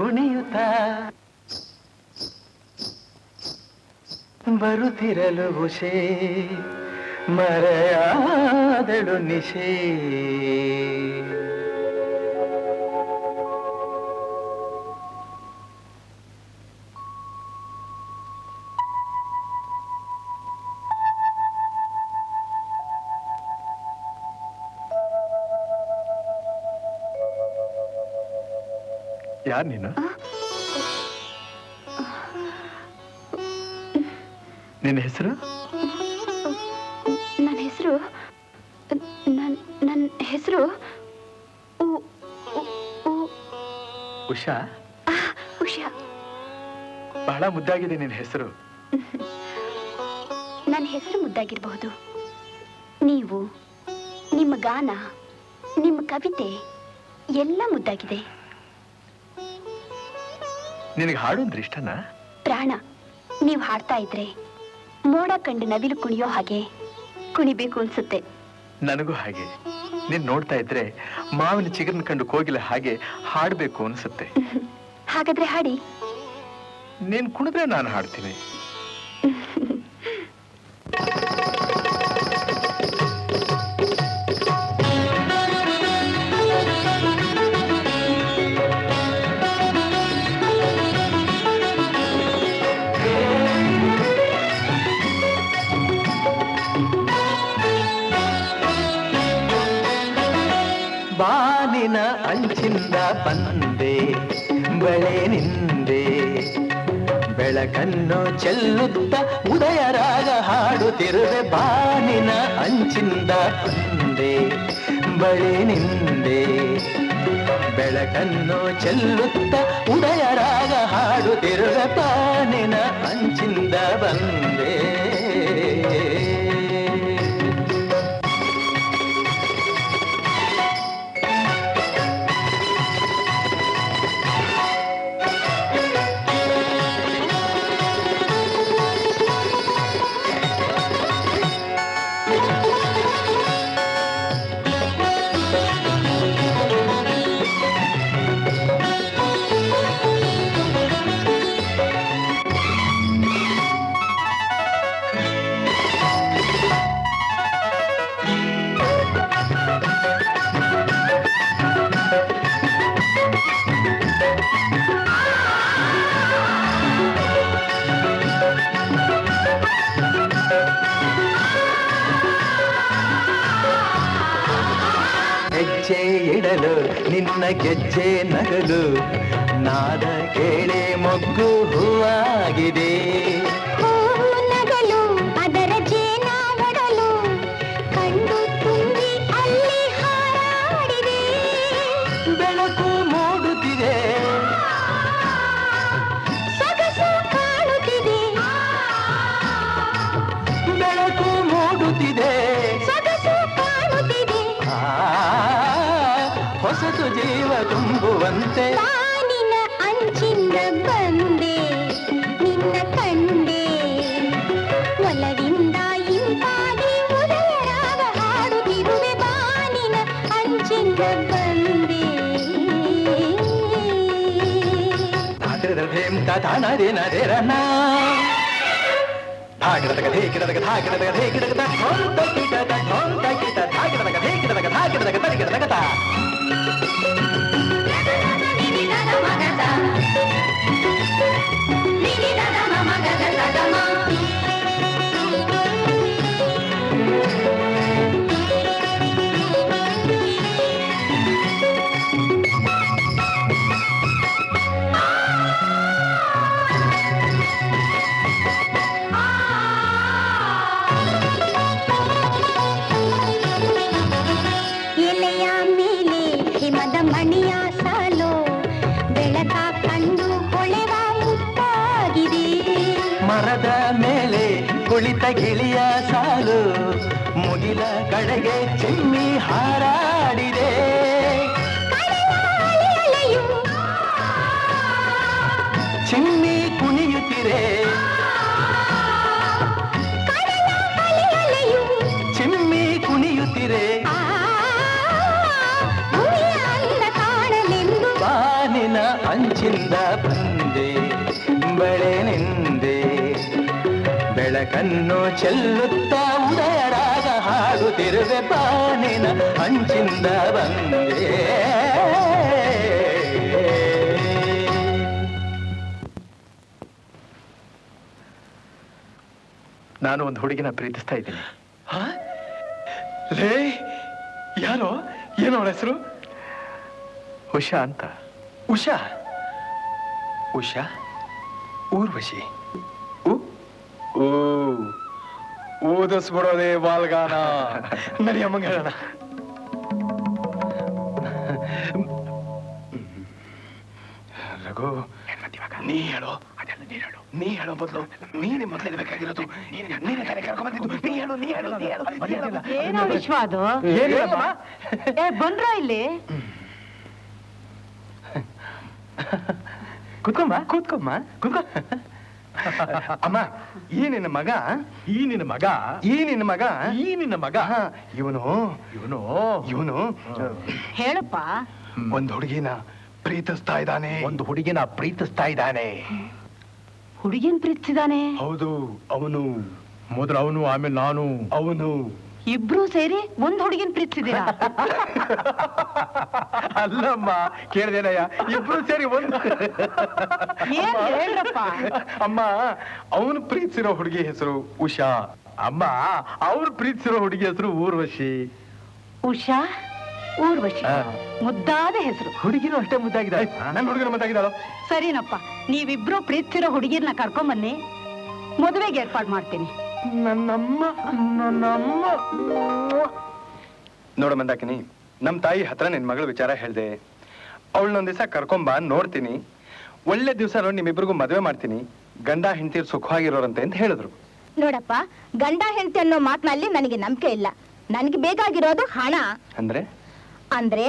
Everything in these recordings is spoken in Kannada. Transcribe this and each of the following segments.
ಕುಣಿಯುತ್ತ ಬರುತ್ತಿರಲು ಉಷೆ ಮರೆಯಾದಳು ನಿಶೆ. ಯಾರು ನೀನು? ನಿನ್ನ ಹೆಸರು? ನನ್ನ ಹೆಸರು ಉಷಾ. ಉಷಾ. ಬಹಳ ಮುದ್ದಾಗಿದೆ ನಿನ್ನ ಹೆಸರು. ನನ್ನ ಹೆಸರು ಮುದ್ದಾಗಿರಬಹುದು, ನೀವು ನಿಮ್ಮ ಗಾನ, ನಿಮ್ಮ ಕವಿತೆ ಎಲ್ಲ ಮುದ್ದಾಗಿದೆ. ನಿನಗೆ ಹಾಡು ಅಂದ್ರೆ ಇಷ್ಟನಾ? ಪ್ರಾಣ. ನೀವು ಹಾಡ್ತಾ ಇದ್ರೆ ಮೋಡ ಕಂಡು ನವಿಲು ಕುಣಿಯೋ ಹಾಗೆ ಕುಣಿಬೇಕು ಅನ್ಸುತ್ತೆ. ನನಗೂ ಹಾಗೆ. ನೀನ್ ನೋಡ್ತಾ ಇದ್ರೆ ಮಾವಿನ ಚಿಗುರನ್ನ ಕಂಡು ಕೋಗಿಲೆ ಹಾಗೆ ಹಾಡ್ಬೇಕು ಅನ್ಸುತ್ತೆ. ಹಾಗಾದ್ರೆ ಹಾಡಿ. ನೀನ್ ಕುಣಿದ್ರೆ ನಾನು ಹಾಡ್ತೀನಿ. ಬಾನಿನ ಅಂಚಿಂದ ಬಂದೆ ಬಳೆ ನಿಂದೆ, ಬೆಳಕನ್ನು ಚೆಲ್ಲುತ್ತ ಉದಯ ರಾಗ ಹಾಡುತ್ತಿರುವೆ. ಬಾನಿನ ಅಂಚಿಂದ ಬಂದೆ ಬಳೆ ನಿಂದೆ, ಬೆಳಕನ್ನು ಚೆಲ್ಲುತ್ತ ಉದಯ ರಾಗ ಹಾಡುತ್ತಿರುವೆ. ಬಾನಿನ ಅಂಚಿಂದ ಬಂದೆ. ಹೆಜ್ಜೆ ಇಡಲು ನಿನ್ನ ಗೆಜ್ಜೆ ನಗಲು, ನಾದ ಕೇಳೆ ಮೊಗ್ಗು ಹೂವಾಗಿದೆ. ನಗಲು ಅದರ ಜೇನ ಒಡಲು ಕಂಡು ತುಂಬಿ ಅಲ್ಲಿ ಹಾರಾಡಿದೆ. ಬೆಳಕು ಮೂಡುತ್ತಿದೆ, ಸೊಗಸು ಕಾಣುತ್ತಿದೆ. ಬೆಳಕು ಮೂಡುತ್ತಿದೆ, ಸೊಗಸು ಕಾಣುತ್ತಿದೆ. ಹೊಸತು ಜೀವ ತುಂಬುವಂತೆ ಬಾನಿನ ಅಂಚಿಂದ ಬಂದೆ ನಿನ್ನ ಕಂಡೆ, ಒಲವಿಂದ ಇಂಪಾಗಿ ಉದಯ ರಾಗ ಹಾಡುತ್ತಿರುವೆ. ಬಾನಿನ ಅಂಚಿಂದ ಬಂದೆ. ಧಾಗಿಡದ ಕಥೆ ಗಿಡದ ಕಥಾ ಗಿಡದ ಕಥೆ ಗಿಡದ ಢೋಲ್ತ ಗಿಡದ ಢೋಲ್ತ ಗಿಡ ಧಾಗಿಡದ ಕಥೆ ಗಿಡದ ಕಥಾ ಗಿಡದ ಕಥೆ ಗಿಡದ ಕಥಾ. ಎಲೆಯ ಮೇಲೆ ಹಿಮದ ಮಣಿಯ ಸಾಲು, ಬೆಳಕ ಕಂಡು ಹೊಳೆವ ಮುತ್ತಾಗಿದೆ. ಮರದ ಮೇಲೆ ಕುಳಿತ ಗಿಳಿಯ ಸಾಲು, ಮುಗಿಲ ಕಡೆಗೆ ಚಿಮ್ಮಿ ಹಾರಾಡಿದೆ. ಚಿಮ್ಮಿ ಕುಣಿಯುತ್ತಿರೆ, ಚಿಮ್ಮಿ ಕುಣಿಯುತ್ತಿರೆ. ಬಾನಿನ ಅಂಚಿನ ಅಂಚಿಂದ ಬಂದೆ ಬಳೆ ನಿಂದೆ ಬೆಳಕನ್ನು ಚೆಲ್ಲುತ್ತಾ ಉದಯರಾಗ ಹಾಡುತ್ತಿರುವೆ ಬಾನಿನ ಅಂಚಿಂದ ಬಂದೆ. ನಾನು ಒಂದು ಹುಡುಗಿನ ಪ್ರೀತಿಸ್ತಾ ಇದ್ದೀನಿ. ಲೇ ಯಾರೋ, ಏನೋ ಅವಳ ಹೆಸರು? ಉಷಾ ಅಂತ. ಉಷಾ? ಉಷಾ ಊರ್ವಶಿ. ಓದಿಸ್ಬಿಡೋದೇ ಬಾಲ್ಗಾನ. ನಡಿಯ ಮಂಗಳನ. ರಘು, ನೀ ಹೇಳೋ. ಅದೆಲ್ಲ ನೀ ಹೇಳು. ನೀ ಹೇಳೋ ಮೊದಲು. ನೀನೇ ಮೊದಲೇ ಬೇಕಾಗಿರೋದು. ನೀನೇ ತಾನೇ ಕರ್ಕೊಂಡ್ ಬಂದಿದ್ದು. ನೀ ಹೇಳು, ನೀ ಹೇಳು, ನೀ ಹೇಳು. ಏನೋ ವಿಶ್ವ ಅದು? ಬಂದ್ರ ಇಲ್ಲಿ? ಕೂತ್ಕೊಮ್ಮ, ಕೂತ್ಕೊಮ್ಮ, ಕೂತ್ಕೊ. ಅಮ್ಮ, ಈ ನಿನ್ನ ಮಗ, ಈ ನಿನ್ನ ಮಗ, ಈ ನಿನ್ನ ಮಗ, ಈ ನಿನ್ನ ಮಗ, ಇವನು ಇವನು ಇವನು ಹೇಳಪ್ಪ. ಒಂದು ಹುಡುಗಿನ ಪ್ರೀತಿಸ್ತಾ ಇದ್ದಾನೆ. ಒಂದು ಹುಡುಗಿನ ಪ್ರೀತಿಸ್ತಾ ಇದ್ದಾನೆ. ಹುಡುಗಿನ ಪ್ರೀತಿಸಿದಾನೆ? ಹೌದು, ಅವನು. ಮೊದಲು ಅವನು, ಆಮೇಲೆ ನಾನು. ಅವನು. ಇಬ್ರು ಸೇರಿ ಒಂದ್ ಹುಡುಗಿನ ಪ್ರೀತಿಸಿದೀರಾ? ಅಲ್ಲಮ್ಮ, ಕೇಳ್ದೇನಯ್ಯ, ಇಬ್ರು ಸೇರಿ ಒಂದು. ಏನ್ ಹೇಳಪ್ಪ? ಅಮ್ಮ, ಅವನು ಪ್ರೀತಿಸಿರೋ ಹುಡುಗಿ ಹೆಸರು ಉಷಾ. ಅಮ್ಮ, ಅವ್ರು ಪ್ರೀತಿಸಿರೋ ಹುಡುಗಿ ಹೆಸರು ಊರ್ವಶಿ. ಉಷಾ, ಊರ್ವಶಿ. ಮುದ್ದಾದ ಹೆಸರು. ಹುಡುಗಿನೂ ಅಷ್ಟೇ ಮುದ್ದಾಗಿದ್ದಾಳೆ. ನನ್ನ ಹುಡುಗನ ಮತ್ತಾಗಿದ್ದಾಳು. ಸರಿನಪ್ಪ, ನೀವಿಬ್ರು ಪ್ರೀತಿಸಿರೋ ಹುಡುಗಿರ್ನ ಕರ್ಕೊಂಬನ್ನಿ, ಮದುವೆಗೆ ಏರ್ಪಾಡು ಮಾಡ್ತೀನಿ. ನನ್ನಮ್ಮ ನೋಡ ಮಂದಾಕಿನಿ, ನಮ್ ತಾಯಿ ಹತ್ರ ನಿನ್ ಮಗಳ ವಿಚಾರ ಹೇಳ್ದೆ. ಅವಳನ್ನೊಂದ್ ದಿವಸ ಕರ್ಕೊಂಬ, ನೋಡ್ತೀನಿ. ಒಳ್ಳೆ ದಿವಸ ನೋಡಿ ನಿಮ್ಮಿಬ್ರಿಗೂ ಮದುವೆ ಮಾಡ್ತೀನಿ. ಗಂಡ ಹೆಂಡತಿ ಸುಖವಾಗಿರೋರಂತೆ ಅಂತ ಹೇಳಿದ್ರು. ನೋಡಪ್ಪ, ಗಂಡ ಹೆಂಡತಿ ಅನ್ನೋ ಮಾತಿನಲ್ಲಿ ನನಗೆ ನಂಬಿಕೆ ಇಲ್ಲ. ನನಗೆ ಬೇಕಾಗಿರೋದು ಹಣ. ಅಂದ್ರೆ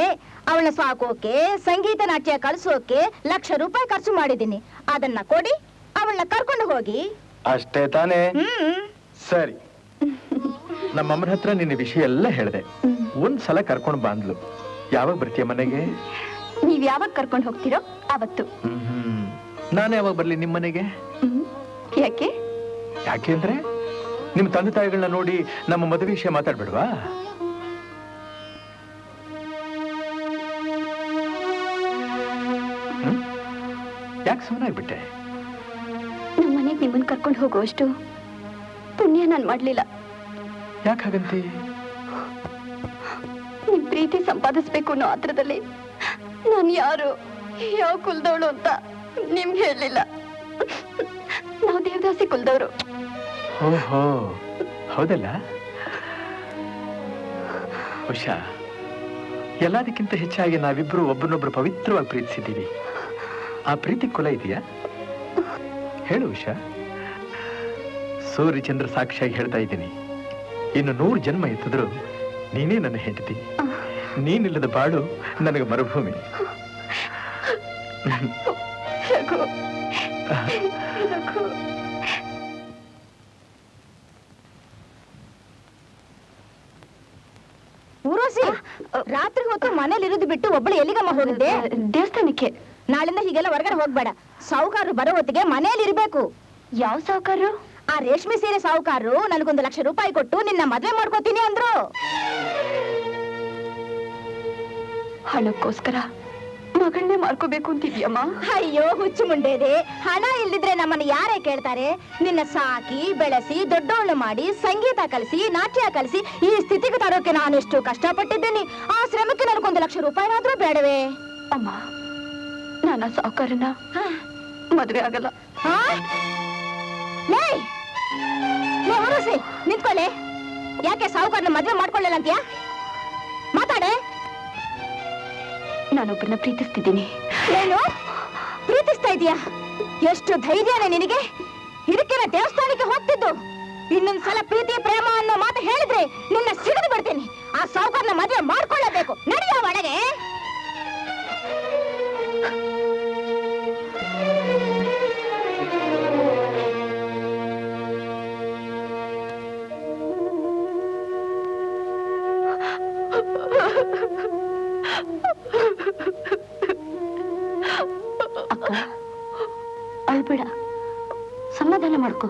ಅವಳ ಸಾಕೋಕೆ, ಸಂಗೀತ ನಾಟ್ಯ ಕಳಿಸೋಕೆ ₹1,00,000 ಖರ್ಚು ಮಾಡಿದ್ದೀನಿ. ಅದನ್ನ ಕೊಡಿ, ಅವಳನ್ನ ಕರ್ಕೊಂಡು ಹೋಗಿ. ಅಷ್ಟೇ ತಾನೇ? ಸರಿ. ನಮ್ಮಮ್ಮನ ಹತ್ರ ನಿನ್ನ ವಿಷಯ ಎಲ್ಲ ಹೇಳಿದೆ. ಒಂದ್ಸಲ ಕರ್ಕೊಂಡು ಬಂದ್ಲು. ಯಾವಾಗ ಬರ್ತೀಯ ಮನೆಗೆ? ನೀವ್ ಯಾವಾಗ ಕರ್ಕೊಂಡು ಹೋಗ್ತಿರೋ ಅವತ್ತು. ನಾನು ಯಾವಾಗ ಬರ್ಲಿ ನಿಮ್ ಮನೆಗೆ? ಯಾಕೆ? ಯಾಕೆ ಅಂದ್ರೆ ನಿಮ್ ತಂದೆ ತಾಯಿಗಳನ್ನ ನೋಡಿ ನಮ್ಮ ಮದುವೆ ವಿಷಯ ಮಾತಾಡ್ಬೇಡ್ವಾ? ಯಾಕೆ ಸುಮ್ಮನಾಗ್ಬಿಟ್ಟೆ? ನಮ್ಮ ಮನೆಗೆ ನಿಮ್ಮನ್ನ ಕರ್ಕೊಂಡು ಹೋಗುವಷ್ಟು ಪುಣ್ಯ ನಾನು ಮಾಡ್ಲಿಲ್ಲ. ಯಾಕೆ ಹಾಗಂತಿ? ನಿಮ್ ಪ್ರೀತಿ ಸಂಪಾದಿಸ್ಬೇಕು ಅನ್ನೋ ಆತ್ರದಲ್ಲಿ ನಾನು ಯಾರು, ಯಾವ ಕುಲದವಳು ಅಂತ ನಿಮ್ಗೆ ಹೇಳಲಿಲ್ಲ. ನಾವು ದೇವದಾಸಿ ಕುಲದವರು. ಓಹೋ, ಹೌದಲ್ಲ ಉಷಾ? ಎಲ್ಲದಕ್ಕಿಂತ ಹೆಚ್ಚಾಗಿ ನಾವಿಬ್ರು ಒಬ್ಬರನ್ನೊಬ್ರು ಪವಿತ್ರವಾಗಿ ಪ್ರೀತಿಸಿದ್ದೀವಿ. ಆ ಪ್ರೀತಿ ಕುಲ ಇದೆಯಾ? ಹೇಳು ಉಷಾ. ಸೂರ್ಯ ಚಂದ್ರ ಸಾಕ್ಷಿಯಾಗಿ ಹೇಳ್ತಾ ಇದ್ದೀನಿ, ಇನ್ನು 100 ಜನ್ಮ ಎತ್ತಿದ್ರು ನೀನೇ ನನ್ನ ಹೆಂಡತಿ. ನೀನಿಲ್ಲದ ಬಾಳು ನನಗೆ ಮರುಭೂಮಿ. ಊರೋಸಿ, ರಾತ್ರಿ ಹೊತ್ತು ಮನೇಲಿ ಇರೋದು ಬಿಟ್ಟು ಒಬ್ಬಳು ಎಲ್ಲಿಗಮ್ಮ ಹೋಗಿದ್ದೆ? ದೇವಸ್ಥಾನಕ್ಕೆ. ನಾಳಿಂದ ಹೀಗೆಲ್ಲ ಹೊರಗಡೆ ಹೋಗ್ಬೇಡ. ಸಾಹುಕಾರರು ಬರೋ ಹೊತ್ತಿಗೆ ಮನೇಲಿ ಇರ್ಬೇಕು. ಯಾವ ಸಾಹುಕಾರರು? ಆ ರೇಷ್ಮೆ ಸೀರೆ ಸಾಹುಕಾರರು ನನಗೊಂದು ₹1,00,000 ಕೊಟ್ಟು ನಿನ್ನ ಮದ್ವೆ ಮಾಡ್ಕೋತೀನಿ ಅಂದ್ರು. ಹಣಕ್ಕೋಸ್ಕರ ಮಗಳನ್ನೇ ಮಾರ್ಕೋಬೇಕು ಅಂತಿದ್ಯಮ್ಮ? ಅಯ್ಯೋ ಹುಚ್ಚು ಮುಂಡೇದೆ, ಹಣ ಇಲ್ದಿದ್ರೆ ನಮ್ಮನ್ನ ಯಾರೇ ಕೇಳ್ತಾರೆ? ನಿನ್ನ ಸಾಕಿ ಬೆಳೆಸಿ ದೊಡ್ಡೋಳು ಮಾಡಿ ಸಂಗೀತ ಕಲಿಸಿ ನಾಟ್ಯ ಕಲಿಸಿ ಈ ಸ್ಥಿತಿಗೆ ತರೋಕೆ ನಾನೆಷ್ಟು ಕಷ್ಟಪಟ್ಟಿದ್ದೇನೆ. ಆ ಶ್ರಮಕ್ಕೆ ನನಗೊಂದು ₹1,00,000 ಆದ್ರೂ ಬೇಡವೇ? ಅಮ್ಮ, ನಾನು ಆ ಸಾಹುಕಾರನ ಮದುವೆ ಆಗಲ್ಲ. ನಿಂತ್ಕೊಳ್ಳೆ. ಯಾಕೆ ಸಾಹುಕಾರನ ಮದುವೆ ಮಾಡ್ಕೊಳ್ಳಲ್ಲ ಅಂತೀಯಾ? ಮಾತಾಡೆ. ನಾನೊಬ್ಬರನ್ನ ಪ್ರೀತಿಸ್ತಿದ್ದೀನಿ. ಏನು ಪ್ರೀತಿಸ್ತಾ ಇದೀಯಾ? ಎಷ್ಟು ಧೈರ್ಯನೇ ನಿನಗೆ? ಇದಕ್ಕೆ ದೇವಸ್ಥಾನಕ್ಕೆ ಹೋಗ್ತಿದ್ದು. ಇನ್ನೊಂದ್ಸಲ ಪ್ರೀತಿ ಪ್ರೇಮ ಅನ್ನೋ ಮಾತು ಹೇಳಿದ್ರೆ ನಿನ್ನ ಸಿಡಿದು ಬಿಡ್ತೀನಿ. ಆ ಸಾಹುಕಾರನ ಮದುವೆ ಮಾಡ್ಕೊಳ್ಳಬೇಕು. ನಡೆಯೋ ಒಳಗೆ. ಅಕ್ಕ, ಅಳ್ಬೇಡ, ಸಮಾಧಾನ ಮಾಡ್ಕೋ.